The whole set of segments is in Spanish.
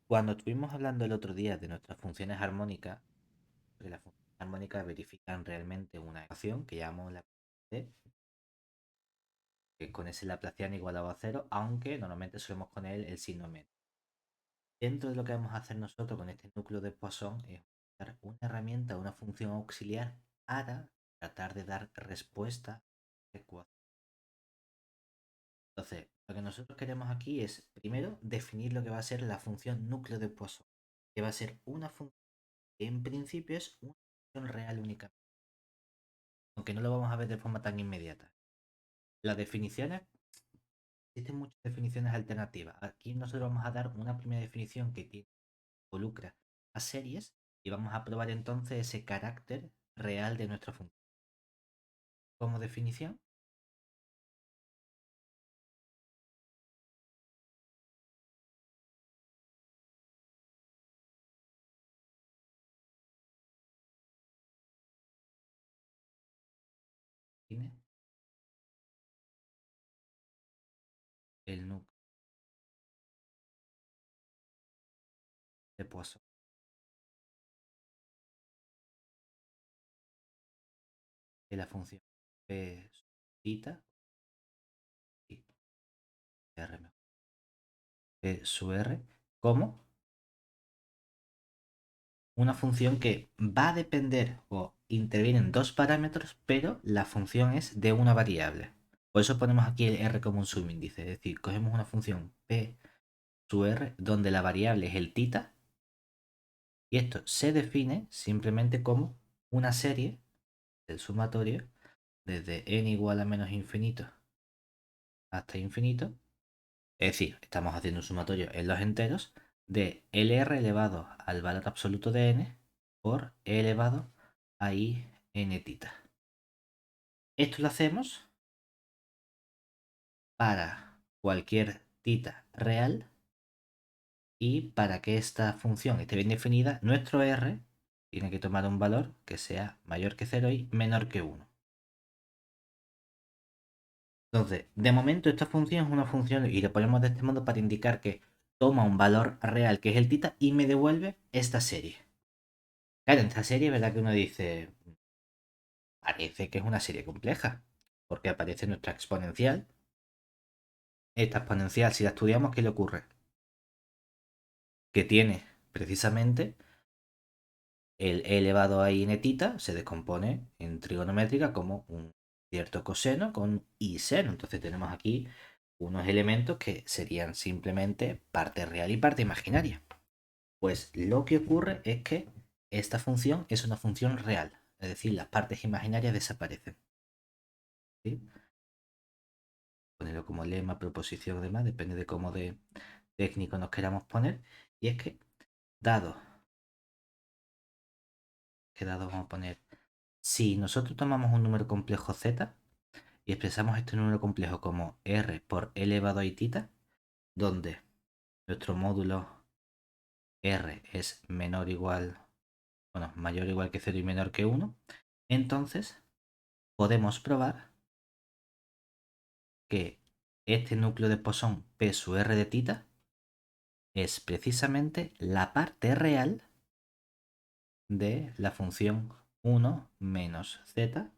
Cuando estuvimos hablando el otro día de nuestras funciones armónicas, que las funciones armónicas verifican realmente una ecuación que llamamos la de, que con ese laplaciano igualado a cero, aunque normalmente solemos poner el signo menos. Dentro de lo que vamos a hacer nosotros con este núcleo de Poisson es usar una herramienta, una función auxiliar para tratar de dar respuesta a la ecuación. Entonces, lo que nosotros queremos aquí es, primero, definir lo que va a ser la función núcleo de Poisson, que va a ser una función que en principio es una función real únicamente, aunque no lo vamos a ver de forma tan inmediata. Las definiciones, existen muchas definiciones alternativas. Aquí nosotros vamos a dar una primera definición que involucra a series y vamos a probar entonces ese carácter real de nuestra función. Como definición, tiene el núcleo de Poisson de la función p theta y r p sub r como una función que va a depender o intervienen dos parámetros, pero la función es de una variable. Por eso ponemos aquí el r como un subíndice, es decir, cogemos una función p sub r donde la variable es el tita y esto se define simplemente como una serie del sumatorio desde n igual a menos infinito hasta infinito. Es decir, estamos haciendo un sumatorio en los enteros de LR elevado al valor absoluto de n por e elevado a i n tita. Esto lo hacemos para cualquier tita real y para que esta función esté bien definida, nuestro r tiene que tomar un valor que sea mayor que 0 y menor que 1. Entonces, de momento esta función es una función y lo ponemos de este modo para indicar que toma un valor real que es el tita y me devuelve esta serie. Claro, en esta serie, ¿verdad que uno dice, parece que es una serie compleja? Porque aparece nuestra exponencial. Esta exponencial, si la estudiamos, ¿qué le ocurre? Que tiene precisamente el e elevado a i netita, se descompone en trigonométrica como un cierto coseno con i seno. Entonces tenemos aquí unos elementos que serían simplemente parte real y parte imaginaria. Pues lo que ocurre es que esta función es una función real, es decir, las partes imaginarias desaparecen. ¿Sí? Ponerlo como lema, proposición, demás, depende de cómo de técnico nos queramos poner. Y es dado vamos a poner, si nosotros tomamos un número complejo z y expresamos este número complejo como r por e elevado a i tita, donde nuestro módulo r es menor o igual, bueno, mayor o igual que 0 y menor que 1, entonces podemos probar que este núcleo de Poisson P sub r de tita es precisamente la parte real de la función 1 menos z,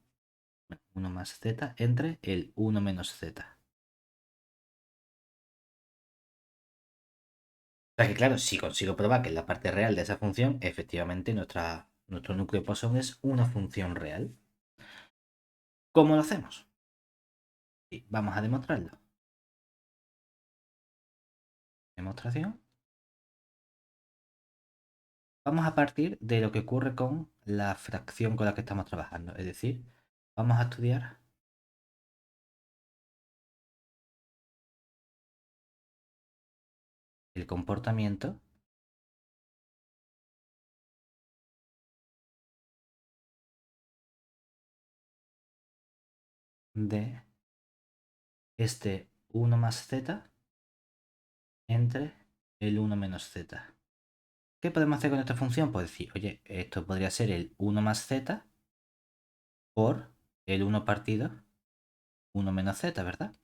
1 más z entre el 1 menos z. O sea que claro, si consigo probar que es la parte real de esa función, efectivamente nuestro núcleo de Poisson es una función real. ¿Cómo lo hacemos? Sí, vamos a demostrarlo. Demostración. Vamos a partir de lo que ocurre con la fracción con la que estamos trabajando. Es decir, vamos a estudiar el comportamiento de este 1 más z entre el 1 menos z. ¿Qué podemos hacer con esta función? Pues decir, oye, esto podría ser el 1 más z por el 1 partido 1 menos z, ¿verdad?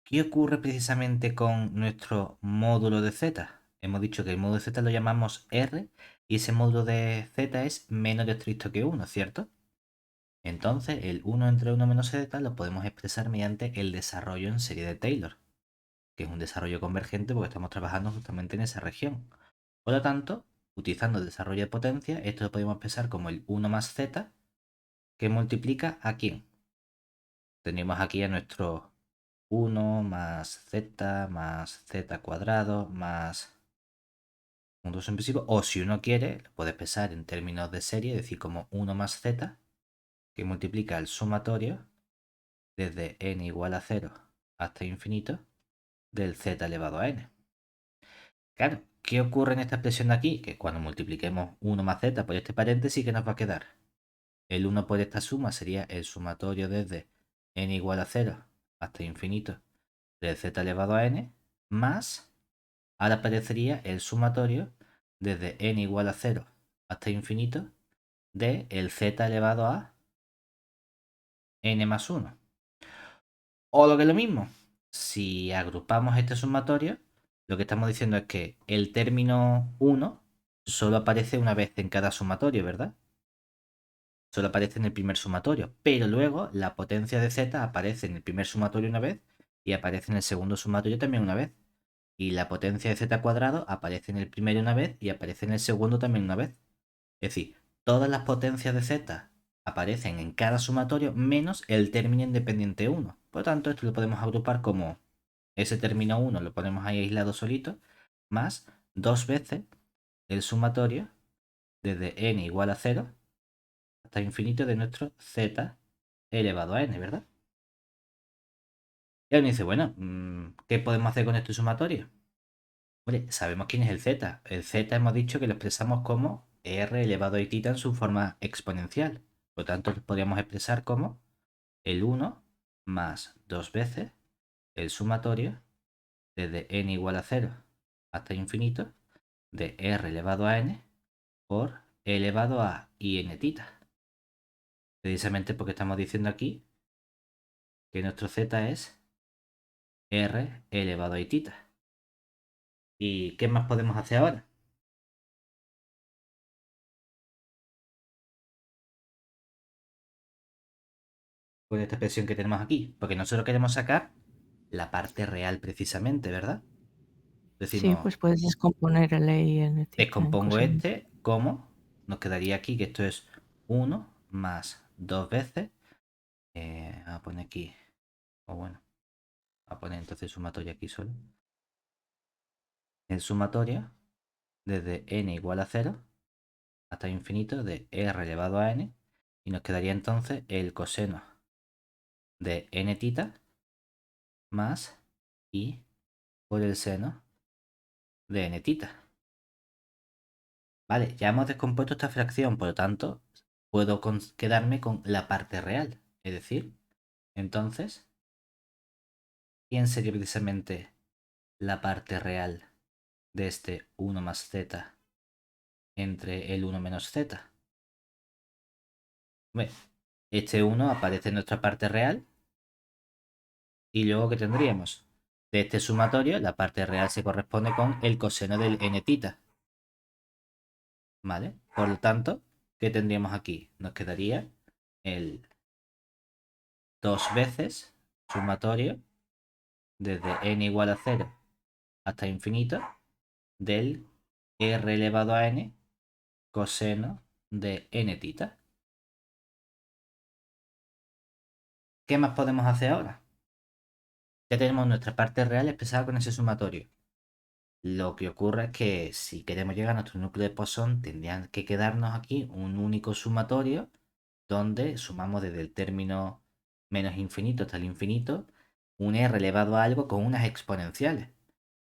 ¿Qué ocurre precisamente con nuestro módulo de z? hemos dicho que el módulo de z lo llamamos R y ese módulo de z es menos estricto que 1, ¿cierto? Entonces, el 1 entre 1 menos z lo podemos expresar mediante el desarrollo en serie de Taylor, que es un desarrollo convergente porque estamos trabajando justamente en esa región. Por lo tanto, utilizando el desarrollo de potencia, esto lo podemos expresar como el 1 más z, que multiplica ¿a quién? Tenemos aquí a nuestro 1 más z cuadrado más puntos sucesivos. O si uno quiere, lo puede expresar en términos de serie, es decir, como 1 más z, que multiplica el sumatorio desde n igual a 0 hasta infinito del z elevado a n. Claro, ¿qué ocurre en esta expresión de aquí? Que cuando multipliquemos 1 más z por este paréntesis, ¿qué nos va a quedar? El 1 por esta suma sería el sumatorio desde n igual a 0 hasta infinito del z elevado a n, más, ahora aparecería el sumatorio desde n igual a 0 hasta infinito de el z elevado a n más 1. O lo que es lo mismo, si agrupamos este sumatorio, lo que estamos diciendo es que el término 1 solo aparece una vez en cada sumatorio, ¿verdad? Solo aparece en el primer sumatorio, pero luego la potencia de z aparece en el primer sumatorio una vez y aparece en el segundo sumatorio también una vez. Y la potencia de z cuadrado aparece en el primero una vez y aparece en el segundo también una vez. Es decir, todas las potencias de z aparecen en cada sumatorio menos el término independiente 1. Por lo tanto, esto lo podemos agrupar como ese término 1 lo ponemos ahí aislado solito, más dos veces el sumatorio desde n igual a 0 hasta infinito de nuestro z elevado a n, ¿verdad? Y ahora me dice, bueno, ¿qué podemos hacer con este sumatorio? Hombre, sabemos quién es el z. El z hemos dicho que lo expresamos como r elevado a i en su forma exponencial. Por lo tanto, lo podríamos expresar como el 1 más dos veces el sumatorio desde n igual a 0 hasta infinito de r elevado a n por e elevado a i n tita. Precisamente porque estamos diciendo aquí que nuestro z es r elevado a i tita. ¿Y qué más podemos hacer ahora? Con esta expresión que tenemos aquí. Porque nosotros queremos sacar la parte real precisamente, ¿verdad? Sí, Decimos, pues puedes descomponer el E y N tita en descompongo coseno. este como nos quedaría aquí que esto es 1 más dos veces. A poner aquí, o bueno, a poner entonces el sumatorio aquí solo. El sumatorio desde n igual a 0 hasta infinito de r elevado a n. Y nos quedaría entonces el coseno de n tita más i por el seno de n tita. Vale, ya hemos descompuesto esta fracción, por lo tanto, puedo quedarme con la parte real. Es decir, entonces, ¿quién sería precisamente la parte real de este 1 más z entre el 1 menos z? Bueno, este 1 aparece en nuestra parte real y luego ¿qué tendríamos? De este sumatorio, la parte real se corresponde con el coseno del n tita. ¿Vale? Por lo tanto, ¿qué tendríamos aquí? Nos quedaría el dos veces sumatorio desde n igual a 0 hasta infinito del r elevado a n coseno de n tita. ¿Qué más podemos hacer ahora? Ya tenemos nuestra parte real expresada con ese sumatorio. Lo que ocurre es que si queremos llegar a nuestro núcleo de Poisson, tendrían que quedarnos aquí un único sumatorio donde sumamos desde el término menos infinito hasta el infinito un r elevado a algo con unas exponenciales.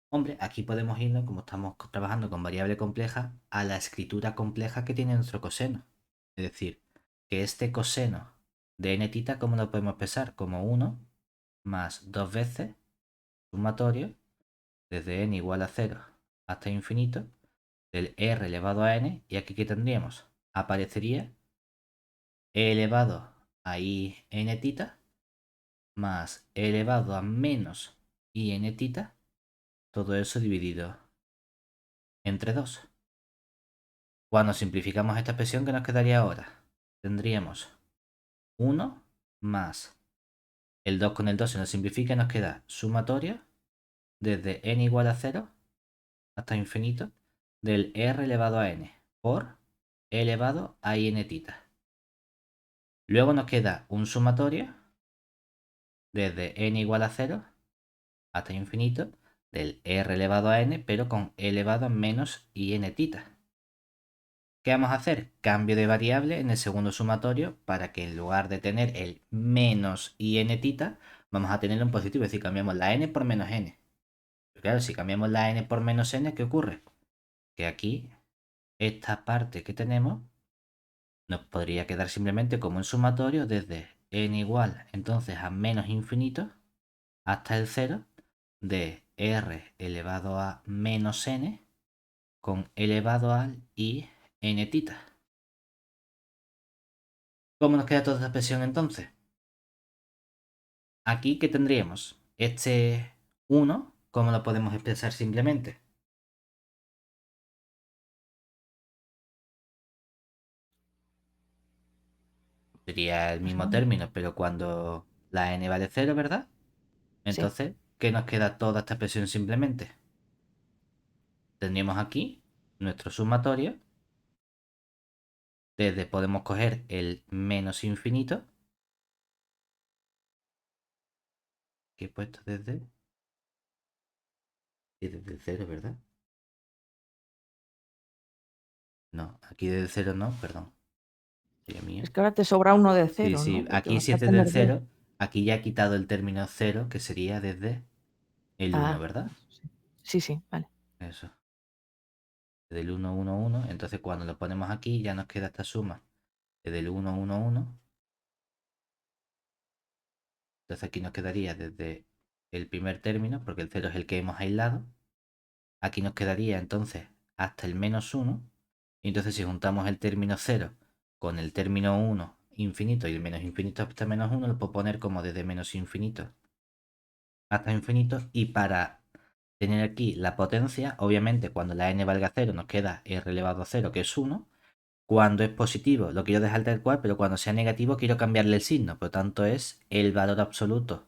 Hombre, aquí podemos irnos, como estamos trabajando con variable compleja, a la escritura compleja que tiene nuestro coseno. Es decir, que este coseno de n tita, ¿cómo lo podemos expresar? Como 1 más dos veces sumatorio desde n igual a 0 hasta infinito del r elevado a n. Y aquí ¿qué tendríamos? Aparecería e elevado a i n tita más e elevado a menos i n tita, todo eso dividido entre 2. Cuando simplificamos esta expresión, ¿qué nos quedaría ahora? Tendríamos 1 más el 2 con el 2 se nos simplifica y nos queda sumatorio desde n igual a 0 hasta infinito del r elevado a n por e elevado a n tita. Luego nos queda un sumatorio desde n igual a 0 hasta infinito del r elevado a n, pero con e elevado a menos n tita. ¿Qué vamos a hacer? Cambio de variable en el segundo sumatorio para que en lugar de tener el menos n tita, vamos a tenerlo en positivo, es decir, cambiamos la n por menos n. Pero claro, si cambiamos la n por menos n, ¿qué ocurre? Que aquí, esta parte que tenemos, nos podría quedar simplemente como un sumatorio desde n igual entonces a menos infinito hasta el 0 de r elevado a menos n con elevado al i n tita. ¿Cómo nos queda toda esta expresión entonces? Aquí, ¿qué tendríamos? Este 1, ¿cómo lo podemos expresar simplemente? Sería el mismo término, pero cuando la n vale 0, ¿verdad? Sí. Entonces, ¿qué nos queda toda esta expresión simplemente? Tendríamos aquí nuestro sumatorio. Desde podemos coger el menos infinito, que he puesto desde, y desde el 0, ¿verdad? No, aquí desde el 0 no, perdón. Es que ahora te sobra uno de Sí, 0, sí, ¿no? Porque aquí vas si a es desde el tener 2. 0, aquí ya he quitado el término 0, que sería desde el 1, Ah, ¿verdad? sí, sí, vale. Eso. Desde el 1, 1, 1. Entonces cuando lo ponemos aquí ya nos queda esta suma. Desde el 1, 1, 1. Entonces aquí nos quedaría desde el primer término, porque el 0 es el que hemos aislado. Aquí nos quedaría entonces hasta el menos 1. Y entonces si juntamos el término 0 con el término 1 infinito y el menos infinito hasta menos 1, lo puedo poner como desde menos infinito hasta infinito. Y para tener aquí la potencia, obviamente cuando la n valga 0 nos queda r elevado a 0, que es 1. Cuando es positivo lo quiero dejar tal cual, pero cuando sea negativo quiero cambiarle el signo. Por lo tanto es el valor absoluto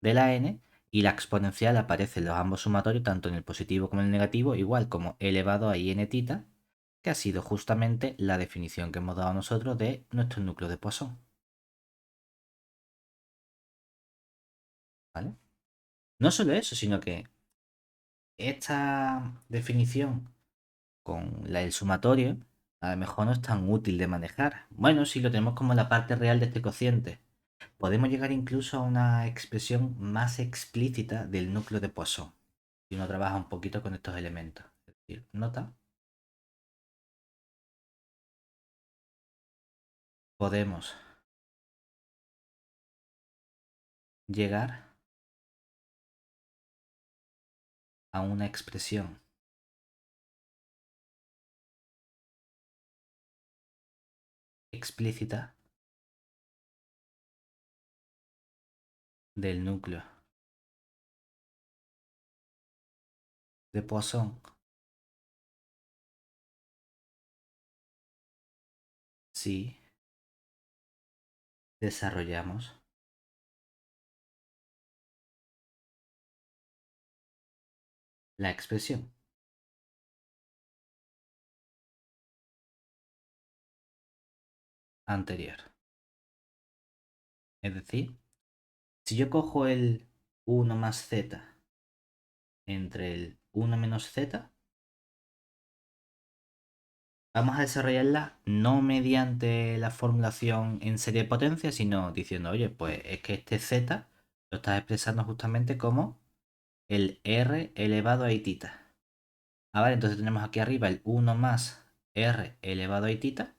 de la n y la exponencial aparece en los ambos sumatorios, tanto en el positivo como en el negativo, igual como elevado a n tita, que ha sido justamente la definición que hemos dado nosotros de nuestro núcleo de Poisson. ¿Vale? No solo eso, sino que esta definición con la del sumatorio a lo mejor no es tan útil de manejar. Bueno, si lo tenemos como la parte real de este cociente. Podemos llegar incluso a una expresión más explícita del núcleo de Poisson si uno trabaja un poquito con estos elementos. Es decir, nota, podemos llegar a una expresión explícita del núcleo de Poisson si desarrollamos la expresión anterior. Es decir, si yo cojo el 1 más z entre el 1 menos z, vamos a desarrollarla no mediante la formulación en serie de potencia, sino diciendo, oye, pues es que este z lo estás expresando justamente como el r elevado a tita. Ah, vale, entonces tenemos aquí arriba el 1 más r elevado a tita.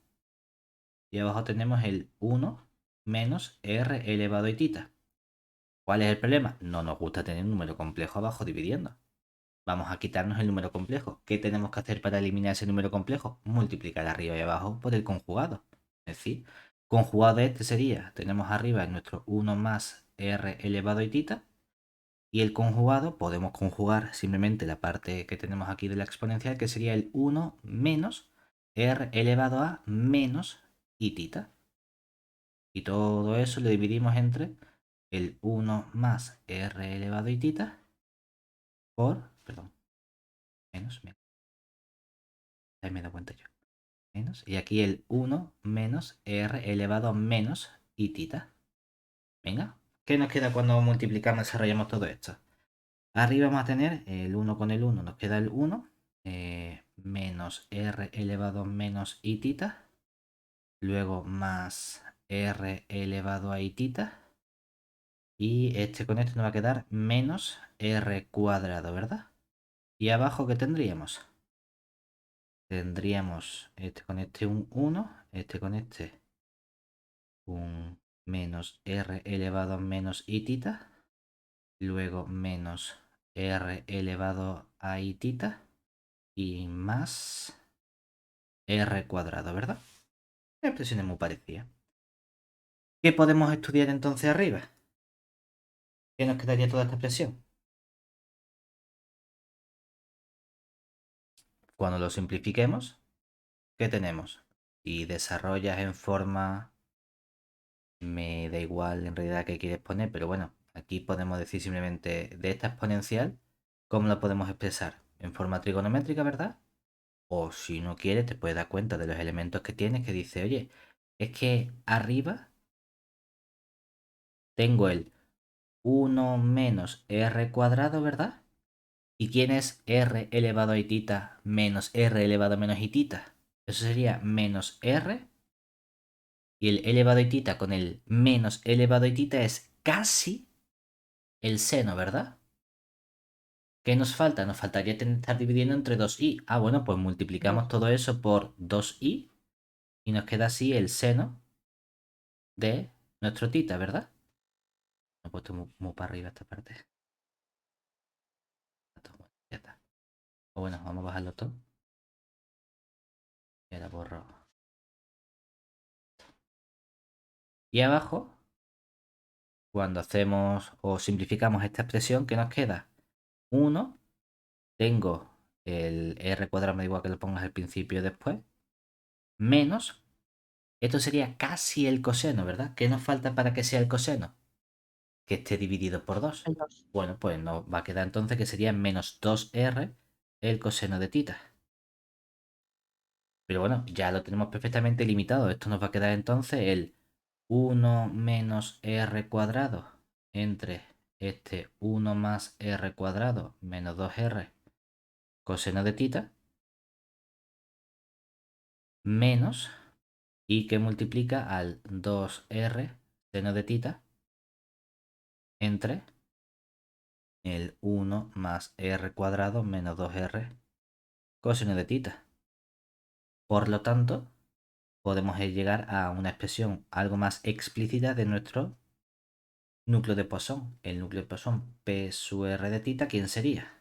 Y abajo tenemos el 1 menos r elevado a tita. ¿Cuál es el problema? No nos gusta tener un número complejo abajo dividiendo. Vamos a quitarnos el número complejo. ¿Qué tenemos que hacer para eliminar ese número complejo? Multiplicar arriba y abajo por el conjugado. Es decir, conjugado de este sería, tenemos arriba nuestro 1 más r elevado a tita. Y el conjugado podemos conjugar simplemente la parte que tenemos aquí de la exponencial, que sería el 1 menos r elevado a menos itita. Y todo eso lo dividimos entre el 1 más r elevado a itita por, perdón, menos, ahí me he dado cuenta yo, menos, y aquí el 1 menos r elevado a menos itita. Venga, ¿qué nos queda cuando multiplicamos y desarrollamos todo esto? Arriba vamos a tener el 1 con el 1, nos queda el 1, menos r elevado a menos itita, luego más r elevado a itita, y este con este nos va a quedar menos r cuadrado, ¿verdad? Y abajo, ¿qué tendríamos? Tendríamos este con este un 1, este con este un menos r elevado a menos itita, luego menos r elevado a itita y más r cuadrado, ¿verdad? La expresión es muy parecida. ¿Qué podemos estudiar entonces arriba? ¿Qué nos quedaría toda esta expresión? Cuando lo simplifiquemos, ¿qué tenemos? Si desarrollas en forma... Me da igual en realidad qué quieres poner, pero bueno, aquí podemos decir simplemente de esta exponencial, ¿cómo la podemos expresar? En forma trigonométrica, ¿verdad? O si no quieres, te puedes dar cuenta de los elementos que tienes que dice, oye, es que arriba tengo el 1 menos r cuadrado, ¿verdad? ¿Y quién es r elevado a itita menos r elevado a menos itita? Eso sería menos r. Y el elevado a itita con el menos elevado a itita es casi el seno, ¿verdad? ¿Qué nos falta? Nos faltaría estar dividiendo entre 2i. Ah, bueno, pues multiplicamos todo eso por 2i y nos queda así el seno de nuestro tita, ¿verdad? Me he puesto muy para arriba esta parte. Ya está. O bueno, vamos a bajarlo todo. Y ahora borro. Y abajo, cuando hacemos o simplificamos esta expresión, ¿qué nos queda? 1, tengo el r cuadrado, me da igual que lo pongas al principio y después, menos, esto sería casi el coseno, ¿verdad? ¿Qué nos falta para que sea el coseno? Que esté dividido por 2. El 2. Bueno, pues nos va a quedar entonces que sería menos 2r el coseno de tita. Pero bueno, ya lo tenemos perfectamente limitado. Esto nos va a quedar entonces el 1 menos r cuadrado entre este 1 más r cuadrado menos 2r coseno de tita menos y que multiplica al 2r seno de tita entre el 1 más r cuadrado menos 2r coseno de tita. Por lo tanto, podemos llegar a una expresión algo más explícita de nuestro núcleo de Poisson. El núcleo de Poisson P sub r de tita, ¿quién sería?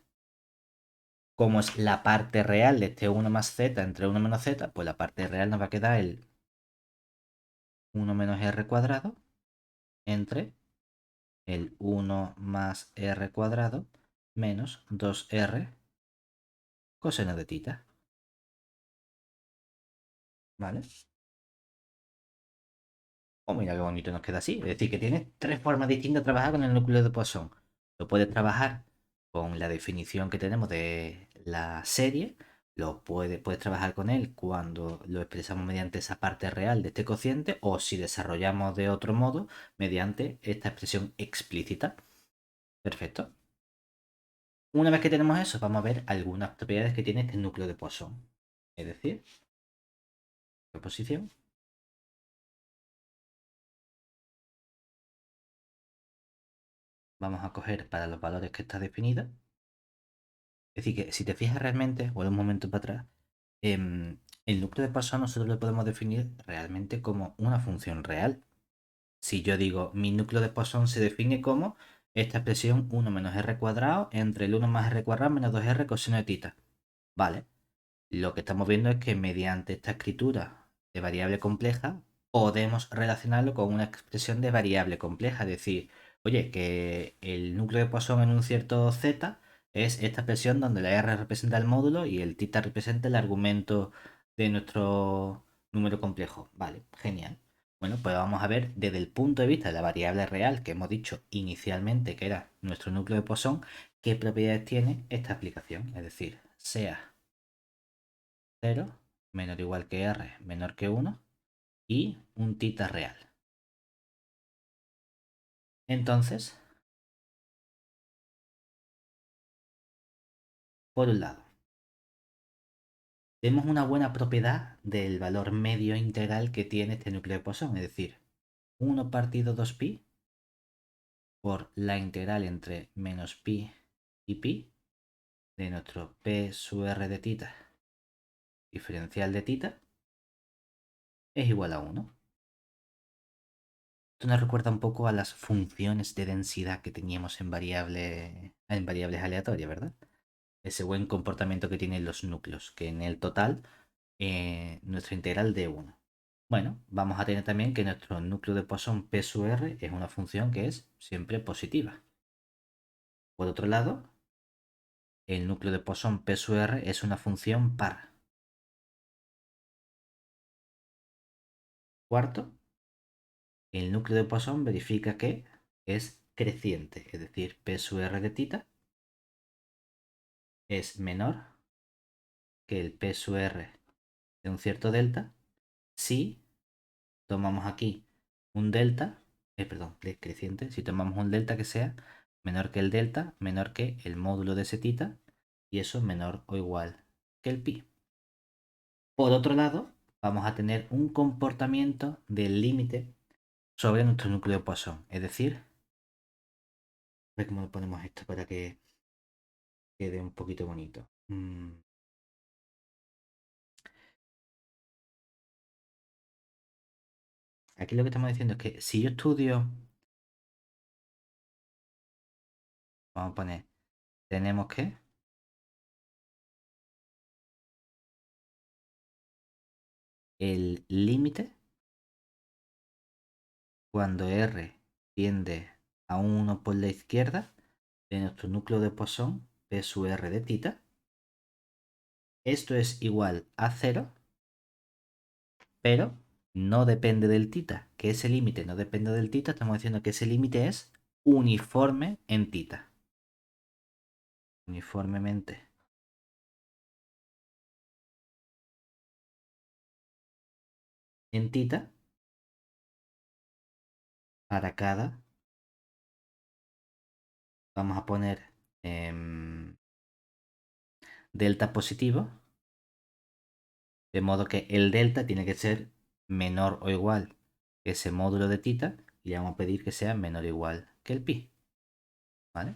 Como es la parte real de este 1 más z entre 1 menos z, pues la parte real nos va a quedar el 1 menos r cuadrado entre el 1 más r cuadrado menos 2r coseno de tita. ¿Vale? Oh, mira qué bonito nos queda así. Es decir, que tienes tres formas distintas de trabajar con el núcleo de Poisson. Lo puedes trabajar con la definición que tenemos de la serie. Puedes trabajar con él cuando lo expresamos mediante esa parte real de este cociente o si desarrollamos de otro modo mediante esta expresión explícita. Perfecto. Una vez que tenemos eso, vamos a ver algunas propiedades que tiene este núcleo de Poisson. Es decir, proposición. Vamos a coger para los valores que está definida. Es decir, que si te fijas realmente, o un momento para atrás, el núcleo de Poisson nosotros lo podemos definir realmente como una función real. Si yo digo mi núcleo de Poisson se define como esta expresión 1 menos r cuadrado entre el 1 más r cuadrado menos 2r coseno de tita. Vale. Lo que estamos viendo es que mediante esta escritura de variable compleja podemos relacionarlo con una expresión de variable compleja. Es decir, oye, que el núcleo de Poisson en un cierto z es esta expresión donde la r representa el módulo y el θ representa el argumento de nuestro número complejo. Vale, genial. Bueno, pues vamos a ver desde el punto de vista de la variable real que hemos dicho inicialmente que era nuestro núcleo de Poisson, qué propiedades tiene esta aplicación. Es decir, sea 0 menor o igual que r menor que 1 y un θ real. Entonces, por un lado, tenemos una buena propiedad del valor medio integral que tiene este núcleo de Poisson, es decir, 1 partido 2pi por la integral entre menos pi y pi de nuestro p sub r de θ diferencial de θ es igual a 1. Esto nos recuerda un poco a las funciones de densidad que teníamos en variables aleatorias, ¿verdad? Ese buen comportamiento que tienen los núcleos, que en el total nuestra integral de 1. Bueno, vamos a tener también que nuestro núcleo de Poisson P sub r es una función que es siempre positiva. Por otro lado, el núcleo de Poisson P sub r es una función par. Cuarto, el núcleo de Poisson verifica que es creciente, es decir, P sub r de θ es menor que el P sub r de un cierto delta si tomamos aquí un delta, perdón, decreciente, si tomamos un delta que sea menor que el delta, menor que el módulo de ese θ, y eso menor o igual que el pi. Por otro lado, vamos a tener un comportamiento del límite sobre nuestro núcleo de Poisson, es decir, a ver cómo le ponemos esto para que quede un poquito bonito. Aquí lo que estamos diciendo es que si yo estudio, vamos a poner, tenemos que el límite cuando R tiende a 1 por la izquierda de nuestro núcleo de Poisson, P sub R de θ. Esto es igual a 0, pero no depende del θ. Que ese límite no depende del θ, estamos diciendo que ese límite es uniforme en θ. Uniformemente en θ para cada, vamos a poner delta positivo, de modo que el delta tiene que ser menor o igual que ese módulo de θ y le vamos a pedir que sea menor o igual que el pi. ¿Vale?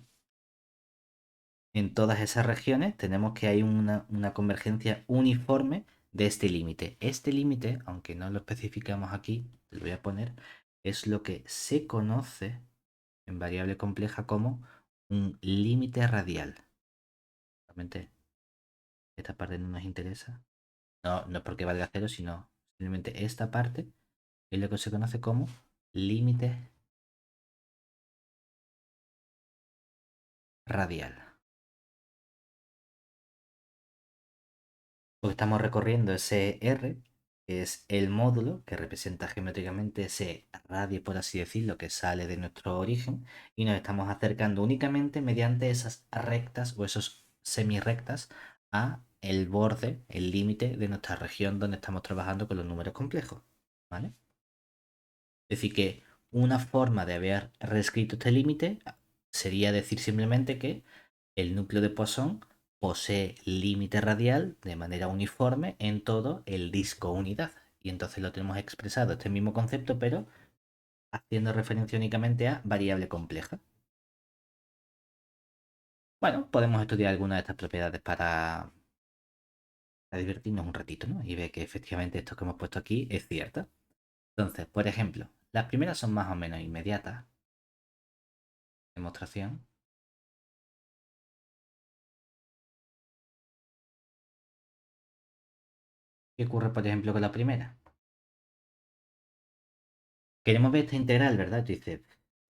En todas esas regiones tenemos que hay una convergencia uniforme de este límite. Este límite, aunque no lo especificamos aquí, lo voy a poner, es lo que se conoce en variable compleja como un límite radial. Realmente esta parte no nos interesa. No, no es porque valga cero, sino simplemente esta parte es lo que se conoce como límite radial. Porque estamos recorriendo ese R, que es el módulo que representa geométricamente ese radio, por así decirlo, que sale de nuestro origen, y nos estamos acercando únicamente mediante esas rectas o esos semirrectas a el borde, el límite de nuestra región donde estamos trabajando con los números complejos. ¿Vale? Es decir, que una forma de haber reescrito este límite sería decir simplemente que el núcleo de Poisson posee límite radial de manera uniforme en todo el disco unidad. Y entonces lo tenemos expresado este mismo concepto, pero haciendo referencia únicamente a variable compleja. Bueno, podemos estudiar algunas de estas propiedades para divertirnos un ratito, ¿no? Y ver que efectivamente esto que hemos puesto aquí es cierto. Entonces, por ejemplo, las primeras son más o menos inmediatas. Demostración. ¿Qué ocurre, por ejemplo, con la primera? Queremos ver esta integral, ¿verdad? Tú dices,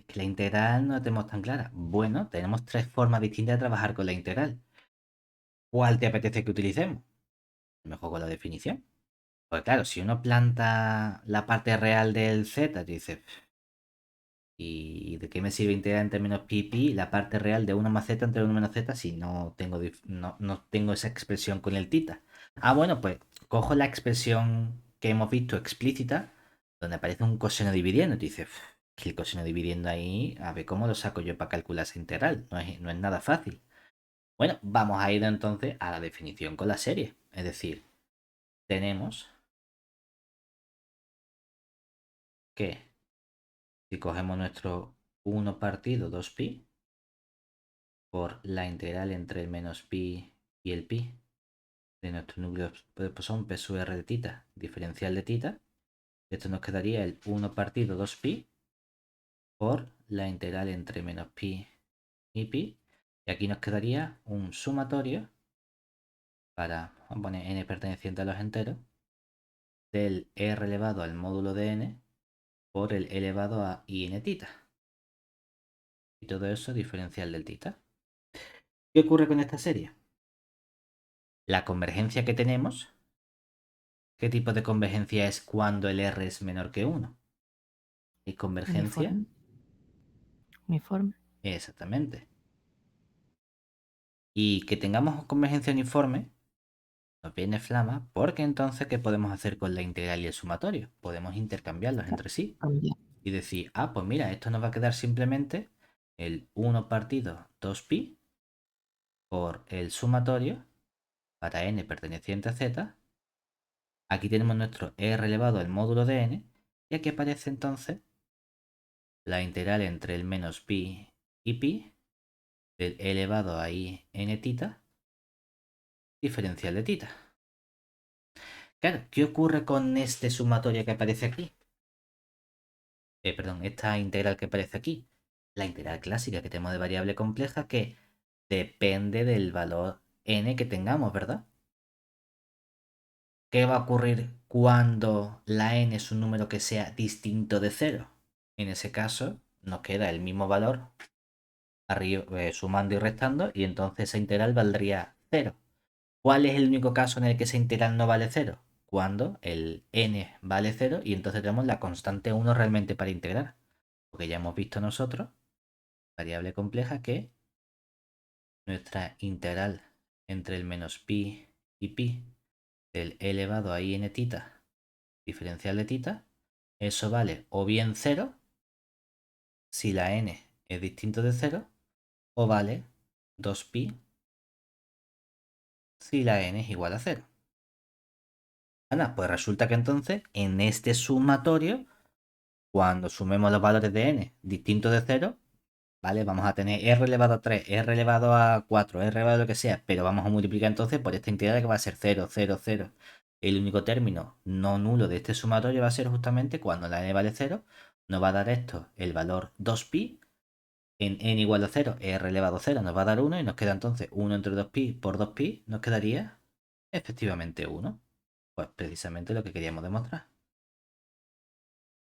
que la integral no la tenemos tan clara. Bueno, tenemos tres formas distintas de trabajar con la integral. ¿Cuál te apetece que utilicemos? Mejor con la definición. Pues claro, si uno planta la parte real del z, te dice, ¿y de qué me sirve integrar entre menos pi y pi la parte real de 1 más z entre 1 menos z si no tengo, no tengo esa expresión con el tita? Ah, bueno, pues cojo la expresión que hemos visto explícita, donde aparece un coseno dividiendo. Y te dices, que el coseno dividiendo ahí, a ver cómo lo saco yo para calcular esa integral. No es nada fácil. Bueno, vamos a ir entonces a la definición con la serie. Es decir, tenemos que si cogemos nuestro 1 partido 2pi por la integral entre el menos pi y el pi de nuestro núcleo, pues son p sub r de tita, diferencial de tita. Esto nos quedaría el 1 partido 2pi por la integral entre menos pi y pi. Y aquí nos quedaría un sumatorio para, vamos a poner n perteneciente a los enteros, del r elevado al módulo de n por el elevado a in tita. Y todo eso diferencial del tita. ¿Qué ocurre con esta serie? La convergencia que tenemos, ¿qué tipo de convergencia es cuando el r es menor que 1? Y convergencia, Uniforme. Uniforme. exactamente. Y que tengamos convergencia uniforme nos viene flama, porque entonces, ¿qué podemos hacer con la integral y el sumatorio? Podemos intercambiarlos entre sí También. y decir, ah, pues mira, esto nos va a quedar simplemente el 1 partido 2pi por el sumatorio para n perteneciente a z. Aquí tenemos nuestro r elevado al módulo de n y aquí aparece entonces la integral entre el menos pi y pi del elevado a i n tita diferencial de tita. Claro, ¿qué ocurre con este sumatorio que aparece aquí? Perdón, esta integral que aparece aquí. La integral clásica que tenemos de variable compleja que depende del valor n que tengamos, ¿verdad? ¿Qué va a ocurrir cuando la n es un número que sea distinto de 0? En ese caso, nos queda el mismo valor arriba, sumando y restando, y entonces esa integral valdría 0. ¿Cuál es el único caso en el que esa integral no vale 0? Cuando el n vale 0 y entonces tenemos la constante 1 realmente para integrar. Porque ya hemos visto nosotros, variable compleja, que nuestra integral entre el menos pi y pi del elevado a in tita diferencial de tita, eso vale o bien 0 si la n es distinto de 0, o vale 2pi si la n es igual a 0. Anda, pues resulta que entonces en este sumatorio, cuando sumemos los valores de n distintos de 0, ¿vale? Vamos a tener r elevado a 3, r elevado a 4, r elevado a lo que sea, pero vamos a multiplicar entonces por esta integral que va a ser 0, 0, 0. El único término no nulo de este sumatorio va a ser justamente cuando la n vale 0, nos va a dar esto el valor 2pi, en n igual a 0, r elevado a 0 nos va a dar 1 y nos queda entonces 1 entre 2pi por 2pi, nos quedaría efectivamente 1. Pues precisamente lo que queríamos demostrar.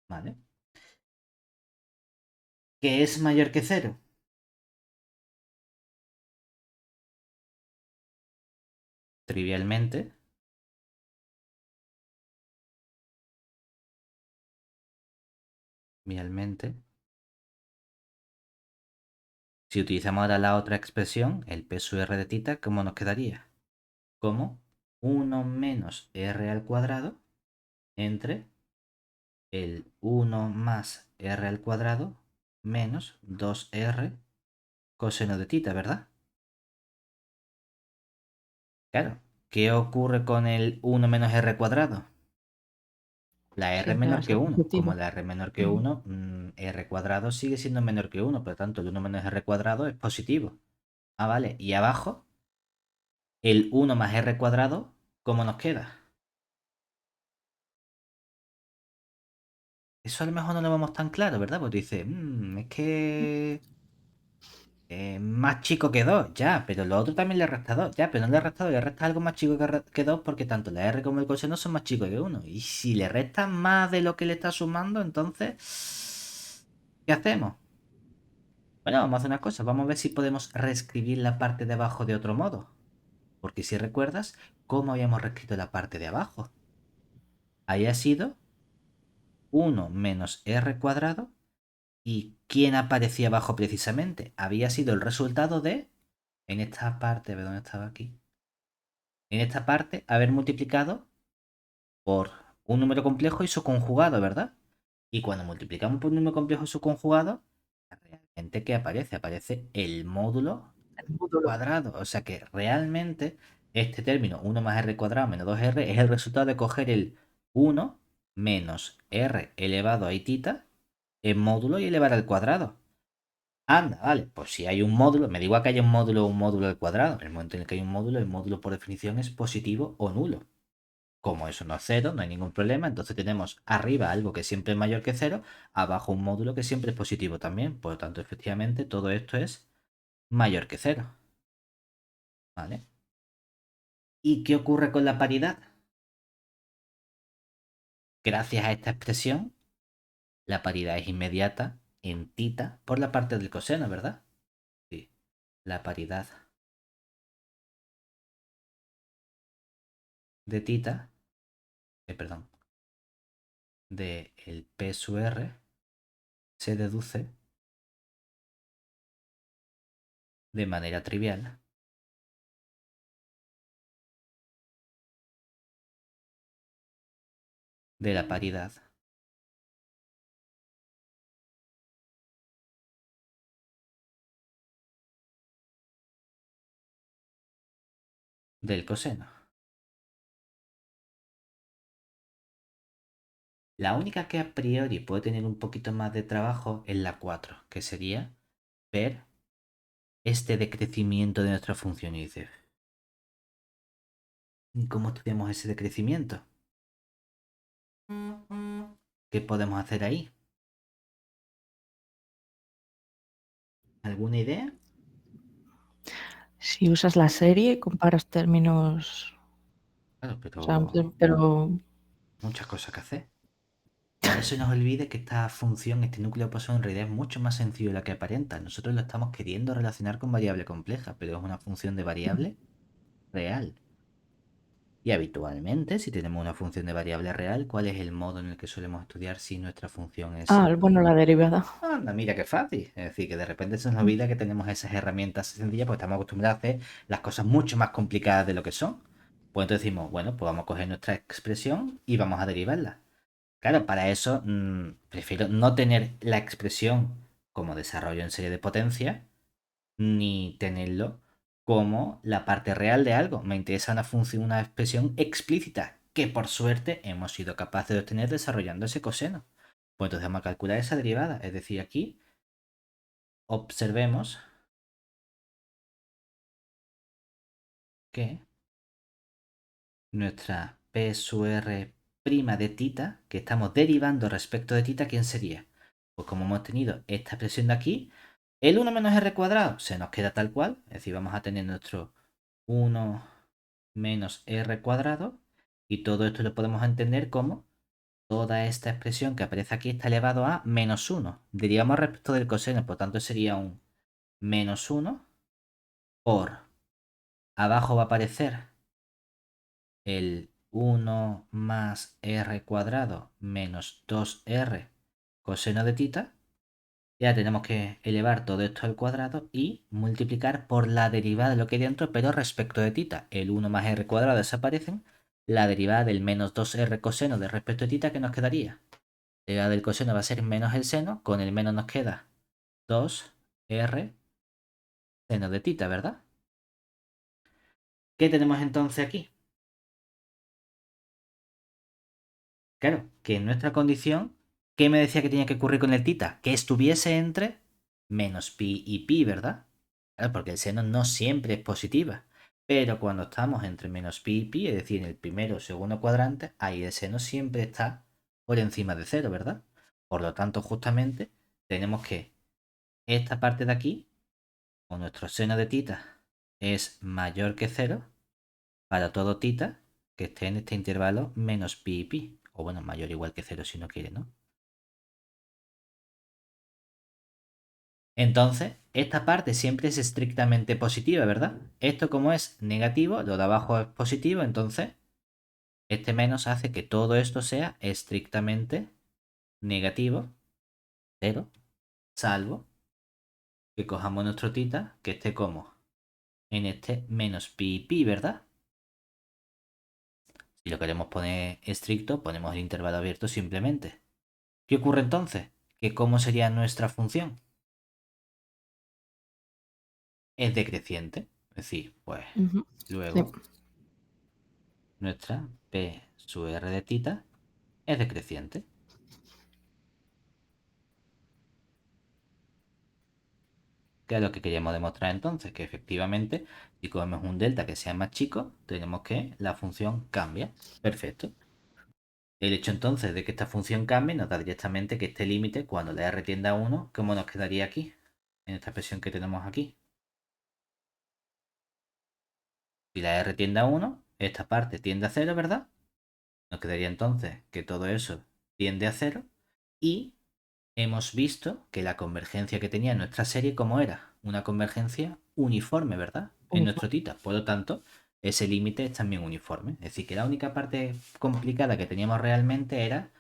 ¿Vale? ¿Qué es mayor que 0? Trivialmente, si utilizamos ahora la otra expresión, el p sub r de tita, ¿cómo nos quedaría? Como 1 menos r al cuadrado entre el 1 más r al cuadrado menos 2r coseno de tita, ¿verdad? Claro, ¿qué ocurre con el 1 menos r cuadrado? La r es Siempre va a menor que ser 1. Como positivo. la r es menor que 1, r cuadrado sigue siendo menor que 1. Por lo tanto, el 1 menos r cuadrado es positivo. Ah, vale. Y abajo, el 1 más r cuadrado, ¿cómo nos queda? Eso a lo mejor no lo vemos tan claro, ¿verdad? Porque tú dices, es que más chico que 2, ya, pero lo otro también le resta 2, ya, pero no le resta 2, le resta algo más chico que 2 porque tanto la r como el coseno son más chicos que 1. Y si le resta más de lo que le está sumando, entonces, ¿qué hacemos? Bueno, vamos a hacer una cosa. Vamos a ver si podemos reescribir la parte de abajo de otro modo. Porque si recuerdas, ¿cómo habíamos reescrito la parte de abajo? Ahí ha sido 1 menos r cuadrado. ¿Y quién aparecía abajo precisamente? Había sido el resultado de, en esta parte, a ver dónde estaba aquí. En esta parte, haber multiplicado por un número complejo y su conjugado, ¿verdad? Y cuando multiplicamos por un número complejo y su conjugado, realmente ¿qué aparece? Aparece el módulo El módulo. cuadrado. O sea que realmente este término 1 más r cuadrado menos 2r es el resultado de coger el 1 menos r elevado a itita en módulo y elevar al cuadrado. Anda, vale, pues si hay un módulo, me da igual que haya un módulo o un módulo al cuadrado. En el momento en el que hay un módulo, el módulo por definición es positivo o nulo. Como eso no es cero, no hay ningún problema. Entonces tenemos arriba algo que siempre es mayor que cero, abajo un módulo que siempre es positivo también. Por lo tanto, efectivamente, todo esto es mayor que cero. ¿Vale? ¿Y qué ocurre con la paridad? Gracias a esta expresión, la paridad es inmediata en tita por la parte del coseno, ¿verdad? Sí. La paridad de tita, perdón, de el P sub R se deduce de manera trivial de la paridad del coseno. La única que a priori puede tener un poquito más de trabajo es la 4, que sería ver este decrecimiento de nuestra función. Y dice, ¿cómo estudiamos ese decrecimiento? ¿Qué podemos hacer ahí? ¿Alguna idea? Si usas la serie, comparas términos. Claro, O sea, pero muchas cosas que hacer. Y no se nos olvide que esta función, este núcleo posón, en realidad es mucho más sencillo de lo que aparenta. Nosotros lo estamos queriendo relacionar con variable compleja, pero es una función de variable real. Y habitualmente, si tenemos una función de variable real, ¿cuál es el modo en el que solemos estudiar si nuestra función es... bueno, la derivada. Anda, mira qué fácil. Es decir, que de repente se nos olvida que tenemos esas herramientas sencillas porque estamos acostumbrados a hacer las cosas mucho más complicadas de lo que son. Pues entonces decimos, bueno, pues vamos a coger nuestra expresión y vamos a derivarla. Claro, para eso prefiero no tener la expresión como desarrollo en serie de potencia, ni tenerlo como la parte real de algo. Me interesa una función, una expresión explícita, que por suerte hemos sido capaces de obtener desarrollando ese coseno. Pues entonces vamos a calcular esa derivada. Es decir, aquí observemos que nuestra P sub R prima de tita, que estamos derivando respecto de tita, ¿quién sería? Pues como hemos tenido esta expresión de aquí, el 1 menos r cuadrado se nos queda tal cual, es decir, vamos a tener nuestro 1 menos r cuadrado, y todo esto lo podemos entender como toda esta expresión que aparece aquí está elevado a menos 1. Derivamos respecto del coseno, por tanto sería un menos 1 por abajo va a aparecer el 1 más r cuadrado menos 2r coseno de tita. Ya tenemos que elevar todo esto al cuadrado y multiplicar por la derivada de lo que hay dentro, pero respecto de tita. El 1 más r cuadrado desaparecen. La derivada del menos 2r coseno de respecto de tita, ¿qué nos quedaría? La derivada del coseno va a ser menos el seno. Con el menos nos queda 2r seno de tita, ¿verdad? ¿Qué tenemos entonces aquí? Claro, que en nuestra condición, ¿qué me decía que tenía que ocurrir con el tita? Que estuviese entre menos pi y pi, ¿verdad? Claro, porque el seno no siempre es positiva. Pero cuando estamos entre menos pi y pi, es decir, en el primero o segundo cuadrante, ahí el seno siempre está por encima de cero, ¿verdad? Por lo tanto, justamente, tenemos que esta parte de aquí, o nuestro seno de tita, es mayor que cero para todo tita que esté en este intervalo menos pi y pi. O bueno, mayor o igual que cero si no quiere, ¿no? Entonces, esta parte siempre es estrictamente positiva, ¿verdad? Esto como es negativo, lo de abajo es positivo, entonces este menos hace que todo esto sea estrictamente negativo, cero, salvo que cojamos nuestro tita que esté como en este menos pi pi, ¿verdad? Si lo queremos poner estricto, ponemos el intervalo abierto simplemente. ¿Qué ocurre entonces? Que cómo sería nuestra función. Es decreciente. Es decir, pues Ujú. Sí. luego nuestra p sub r de tita es decreciente. ¿Qué es lo que queríamos demostrar entonces? Que efectivamente, si cogemos un delta que sea más chico, tenemos que la función cambia. Perfecto. El hecho entonces de que esta función cambie nos da directamente que este límite, cuando la r tiende a 1, ¿cómo nos quedaría aquí? En esta expresión que tenemos aquí. Si la r tiende a 1, esta parte tiende a 0, ¿verdad? Nos quedaría entonces que todo eso tiende a 0 y hemos visto que la convergencia que tenía nuestra serie, ¿cómo era? Una convergencia uniforme, ¿verdad? En nuestro Uniforme. tita. Por lo tanto, ese límite es también uniforme. Es decir, que la única parte complicada que teníamos realmente era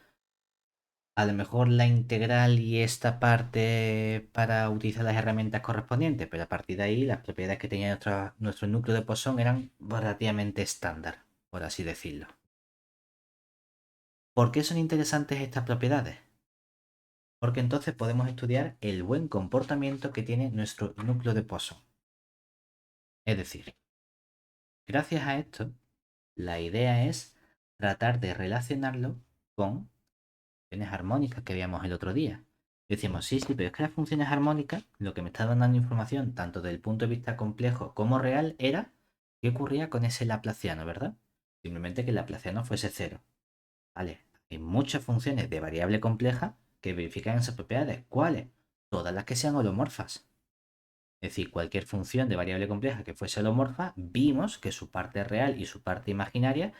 a lo mejor la integral y esta parte para utilizar las herramientas correspondientes, pero a partir de ahí las propiedades que tenía nuestro núcleo de Poisson eran relativamente estándar, por así decirlo. ¿Por qué son interesantes estas propiedades? Porque entonces podemos estudiar el buen comportamiento que tiene nuestro núcleo de Poisson. Es decir, gracias a esto, la idea es tratar de relacionarlo con funciones armónicas que veíamos el otro día. Decimos, sí, sí, pero es que las funciones armónicas, lo que me estaban dando información, tanto desde el punto de vista complejo como real, era qué ocurría con ese laplaciano, ¿verdad? Simplemente que el laplaciano fuese cero. Vale, hay muchas funciones de variable compleja que verifican esas propiedades. ¿Cuáles? Todas las que sean holomorfas. Es decir, cualquier función de variable compleja que fuese holomorfa, vimos que su parte real y su parte imaginaria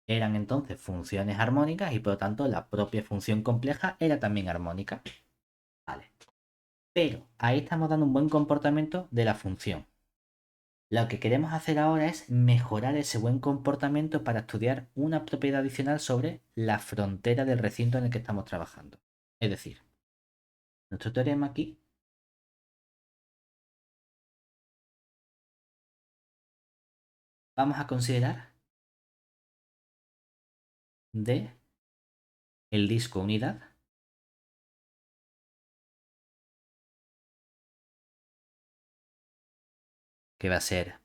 eran entonces funciones armónicas y por lo tanto la propia función compleja era también armónica. Vale. Pero ahí estamos dando un buen comportamiento de la función. Lo que queremos hacer ahora es mejorar ese buen comportamiento para estudiar una propiedad adicional sobre la frontera del recinto en el que estamos trabajando. Es decir, nuestro teorema aquí vamos a considerar de el disco unidad que va a ser.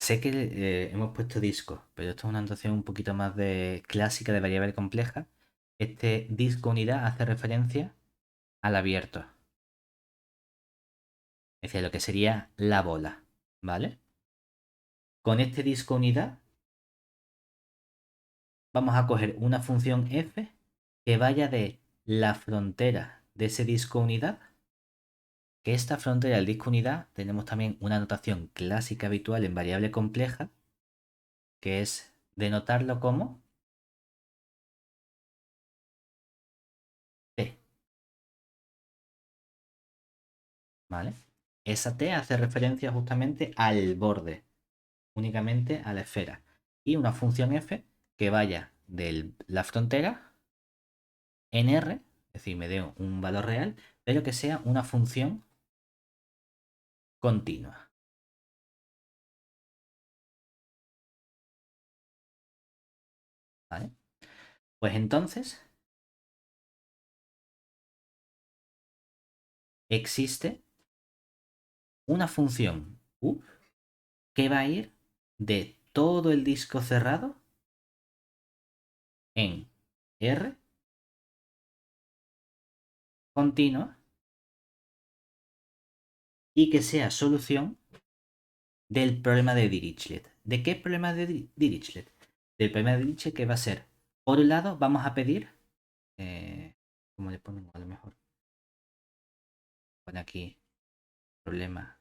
Sé que hemos puesto disco, pero esto es una notación un poquito más de clásica de variable compleja. Este disco unidad hace referencia al abierto, es decir, lo que sería la bola, ¿vale? Con este disco unidad vamos a coger una función f que vaya de la frontera de ese disco unidad, que esta frontera del disco unidad tenemos también una notación clásica habitual en variable compleja, que es denotarlo como t, ¿vale? Esa t hace referencia justamente al borde, únicamente a la esfera. Y una función f que vaya de la frontera en R, es decir, me dé un valor real, pero que sea una función continua. ¿Vale? Pues entonces existe una función u que va a ir de todo el disco cerrado en R continua y que sea solución del problema de Dirichlet. ¿De qué problema de Dirichlet? Del problema de Dirichlet que va a ser, por un lado, vamos a pedir, ¿cómo le ponemos a lo mejor? Pone aquí problema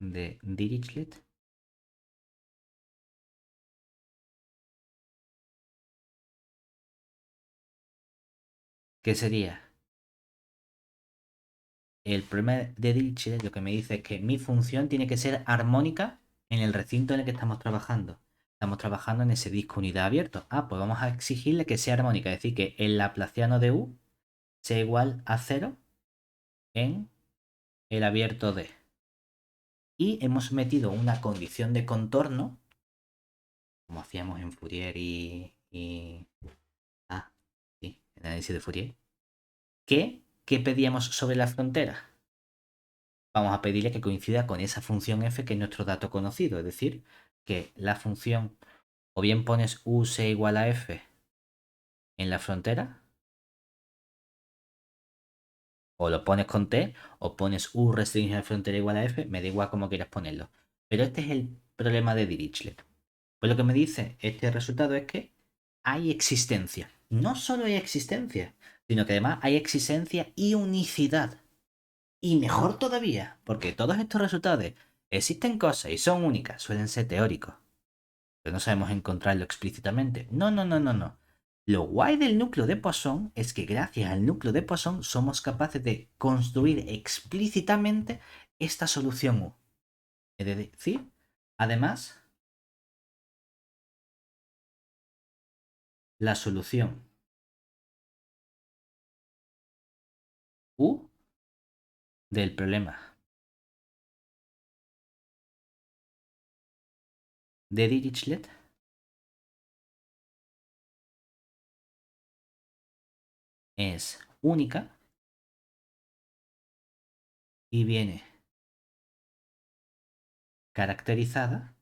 de Dirichlet. ¿Qué sería? el problema de Dirichlet lo que me dice es que mi función tiene que ser armónica en el recinto en el que estamos trabajando. Estamos trabajando en ese disco unidad abierto. Ah, pues vamos a exigirle que sea armónica, es decir, que el laplaciano de U sea igual a 0 en el abierto D. Y hemos metido una condición de contorno, como hacíamos en Fourier Ah, sí, el análisis de Fourier. ¿Qué pedíamos sobre la frontera? Vamos a pedirle que coincida con esa función f que es nuestro dato conocido, es decir, que la función o bien pones u sea igual a f en la frontera, o lo pones con t, o pones u restringido a la frontera igual a f, me da igual como quieras ponerlo. Pero este es el problema de Dirichlet. Pues lo que me dice este resultado es que hay existencia. No solo hay existencia, sino que además hay existencia y unicidad. Y mejor todavía, porque todos estos resultados de existen cosas y son únicas, suelen ser teóricos, pero no sabemos encontrarlo explícitamente. No, no, no, no, no. Lo guay del núcleo de Poisson es que gracias al núcleo de Poisson somos capaces de construir explícitamente esta solución U. Es decir, además, la solución U del problema de Dirichlet es única y viene caracterizada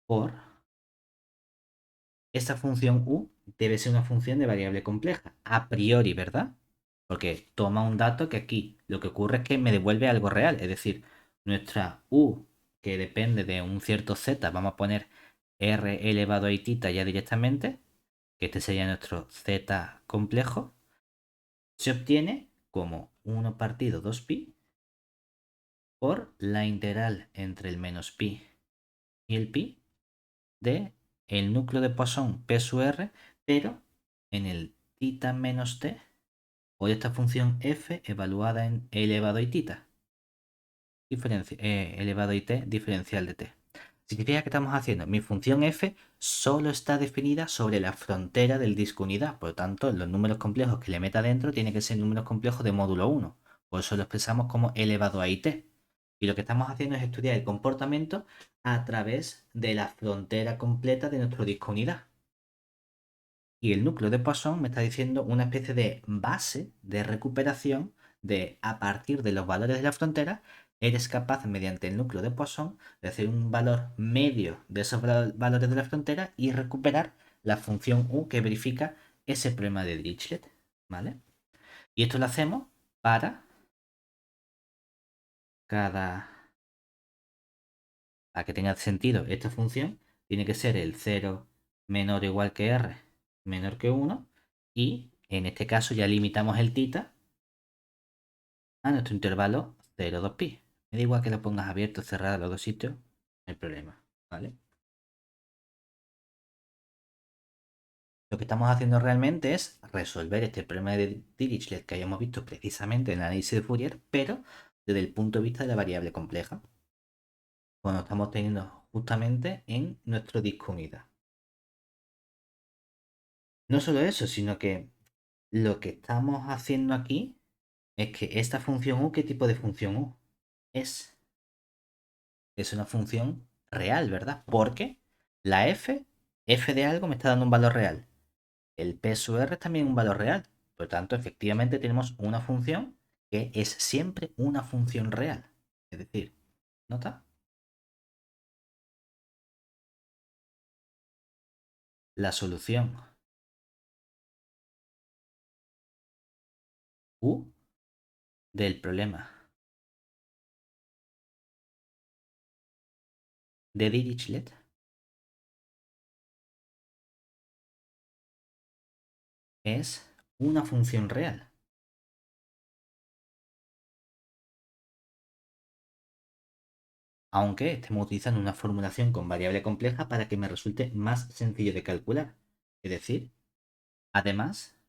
por esta función u debe ser una función de variable compleja, a priori, ¿verdad? Porque toma un dato que aquí lo que ocurre es que me devuelve algo real, es decir, nuestra u que depende de un cierto z, vamos a poner r elevado a i ya directamente, que este sería nuestro z complejo, se obtiene como 1 partido 2pi por la integral entre el menos pi y el pi de el núcleo de Poisson P sub R, pero en el tita menos t o esta función f evaluada en e elevado a i elevado a t diferencial de t. Significa que estamos haciendo mi función f solo está definida sobre la frontera del disco unidad, por lo tanto los números complejos que le meta dentro tienen que ser números complejos de módulo 1, por eso lo expresamos como elevado a it. Y lo que estamos haciendo es estudiar el comportamiento a través de la frontera completa de nuestro disco unidad. Y el núcleo de Poisson me está diciendo una especie de base de recuperación de a partir de los valores de la frontera, eres capaz mediante el núcleo de Poisson de hacer un valor medio de esos valores de la frontera y recuperar la función u que verifica ese problema de Dirichlet, ¿vale? Y esto lo hacemos para cada... Para que tenga sentido esta función, tiene que ser el 0 menor o igual que r menor que 1 y en este caso ya limitamos el tita a nuestro intervalo 0, 2pi. Me da igual que lo pongas abierto o cerrado a los dos sitios, no hay problema, ¿vale? Lo que estamos haciendo realmente es resolver este problema de Dirichlet que hayamos visto precisamente en el análisis de Fourier, pero desde el punto de vista de la variable compleja, cuando estamos teniendo justamente en nuestro disco unidad. No solo eso, sino que lo que estamos haciendo aquí es que esta función u, ¿qué tipo de función u? Es, es una función real, ¿verdad? Porque la f de algo me está dando un valor real. El p sub r es también un valor real. Por lo tanto, efectivamente tenemos una función que es siempre una función real. Es decir, ¿nota? La solución u del problema de Dirichlet es una función real. Aunque estemos utilizando una formulación con variable compleja para que me resulte más sencillo de calcular. Es decir, Además,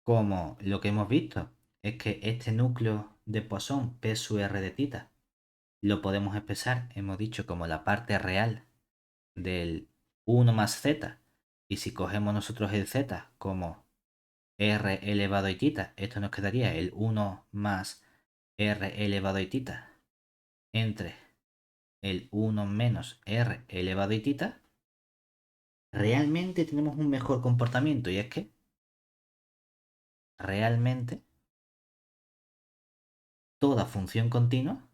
como lo que hemos visto es que este núcleo de Poisson, P sub R de tita, lo podemos expresar, hemos dicho, como la parte real del 1 más z. Y si cogemos nosotros el z como r elevado a tita, esto nos quedaría el 1 más r elevado a tita entre el 1 menos r elevado a tita. Realmente tenemos un mejor comportamiento, y es que realmente toda función continua,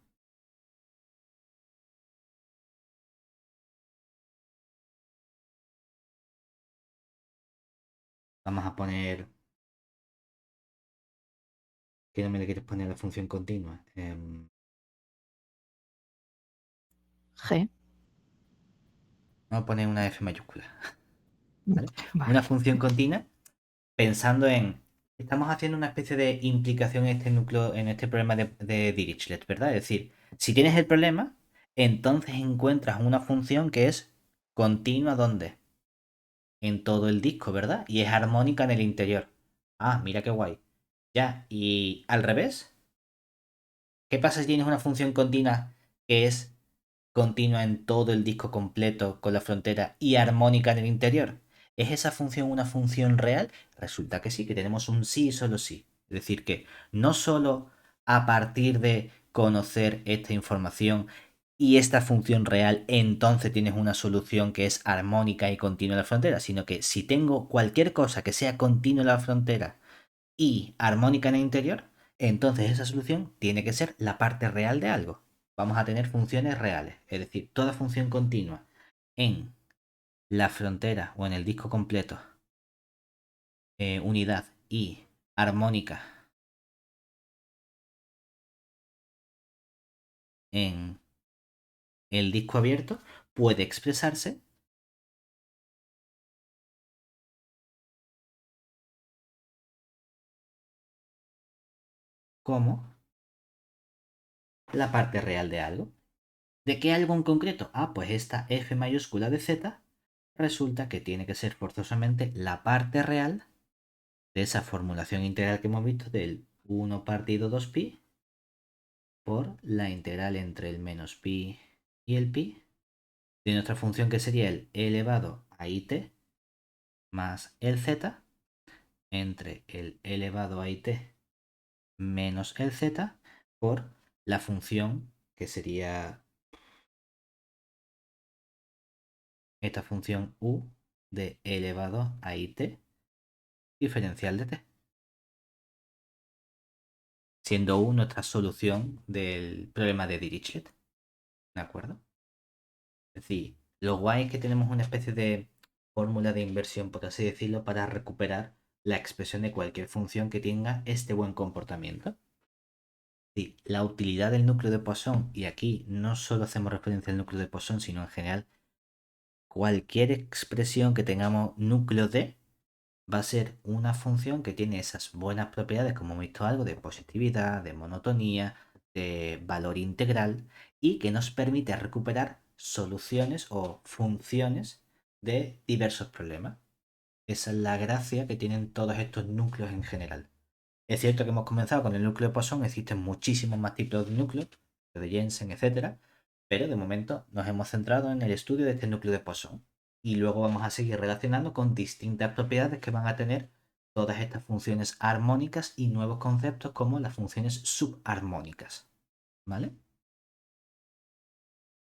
vamos a poner, ¿qué nombre le quieres poner a la función continua? G. Vamos a poner una F mayúscula, ¿vale? Una Vale. función continua pensando en, estamos haciendo una especie de implicación en este núcleo, en este problema de Dirichlet, ¿verdad? Es decir, si tienes el problema, entonces encuentras una función que es continua, ¿dónde? En todo el disco, ¿verdad? Y es armónica en el interior. Ah, mira qué guay. Ya, y al revés, ¿qué pasa si tienes una función continua que es continua en todo el disco completo con la frontera y armónica en el interior? ¿Es esa función una función real? Resulta que sí, que tenemos un sí y solo sí. Es decir, que no solo a partir de conocer esta información y esta función real, entonces tienes una solución que es armónica y continua en la frontera, sino que si tengo cualquier cosa que sea continua en la frontera y armónica en el interior, entonces esa solución tiene que ser la parte real de algo. Vamos a tener funciones reales, es decir, toda función continua en la frontera o en el disco completo, unidad y armónica en el disco abierto, puede expresarse como la parte real de algo. ¿De qué algo en concreto? Ah, pues esta F mayúscula de Z resulta que tiene que ser forzosamente la parte real de esa formulación integral que hemos visto del 1 partido 2pi por la integral entre el menos pi y el pi de nuestra función, que sería el e elevado a it más el z entre el e elevado a it menos el z por la función que sería esta función u de e elevado a it diferencial de t, siendo u nuestra solución del problema de Dirichlet. ¿De acuerdo? Es decir, lo guay es que tenemos una especie de fórmula de inversión, por así decirlo, para recuperar la expresión de cualquier función que tenga este buen comportamiento. Sí, la utilidad del núcleo de Poisson, y aquí no solo hacemos referencia al núcleo de Poisson, sino en general cualquier expresión que tengamos núcleo de, va a ser una función que tiene esas buenas propiedades, como hemos visto algo, de positividad, de monotonía, de valor integral, y que nos permite recuperar soluciones o funciones de diversos problemas. Esa es la gracia que tienen todos estos núcleos en general. Es cierto que hemos comenzado con el núcleo de Poisson, existen muchísimos más tipos de núcleos, de Jensen, etcétera, pero de momento nos hemos centrado en el estudio de este núcleo de Poisson. Y luego vamos a seguir relacionando con distintas propiedades que van a tener todas estas funciones armónicas y nuevos conceptos como las funciones subarmónicas. ¿Vale?